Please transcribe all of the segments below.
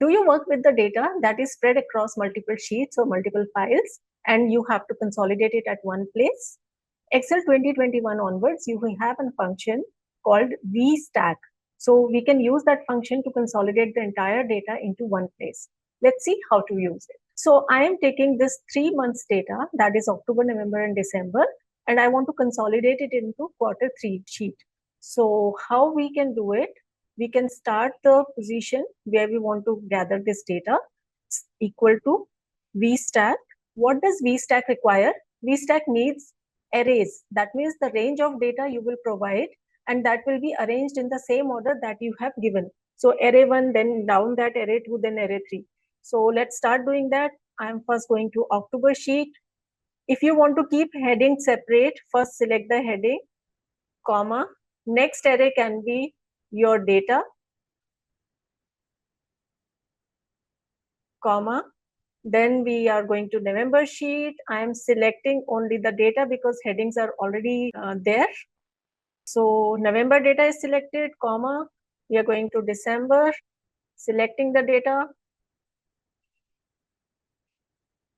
Do you work with the data that is spread across multiple sheets or multiple files and you have to consolidate it at one place? Excel 2021 onwards, you will have a function called VSTACK. So we can use that function to consolidate the entire data into one place. Let's see how to use it. So I am taking this 3 months data, that is October, November, and December, and I want to consolidate it into Q3 sheet. So how we can do it? We can start the position where we want to gather this data equal to VSTACK. What does VSTACK require? VSTACK needs arrays. That means the range of data you will provide, and that will be arranged in the same order that you have given. So array 1, then down that array 2, then array 3. So let's start doing that. I am first going to October sheet. If you want to keep heading separate, first select the heading, comma. Next array can be your data, comma. Then we are going to November sheet. I am selecting only the data because headings are already there. So November data is selected, comma. We are going to December, selecting the data.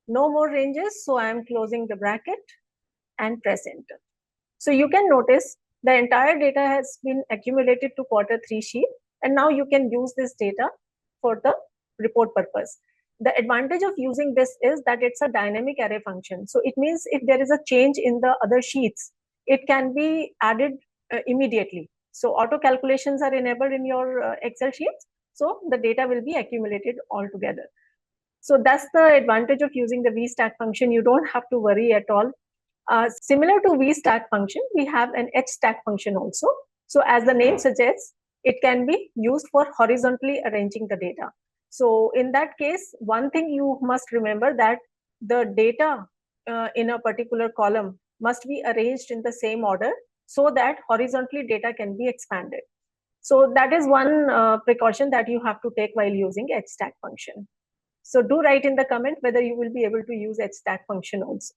No more ranges, so I am closing the bracket and press enter. So you can notice the entire data has been accumulated to Q3 sheet, and now you can use this data for the report purpose. The advantage of using this is that it's a dynamic array function. So it means if there is a change in the other sheets, it can be added immediately. So auto calculations are enabled in your Excel sheets. So the data will be accumulated all together. So that's the advantage of using the VSTACK function. You don't have to worry at all. Similar to VSTACK function, we have an HStack function also. So as the name suggests, it can be used for horizontally arranging the data. So in that case, one thing you must remember that the data in a particular column must be arranged in the same order so that horizontally data can be expanded. So that is one precaution that you have to take while using HStack function. So do write in the comment whether you will be able to use HStack function also.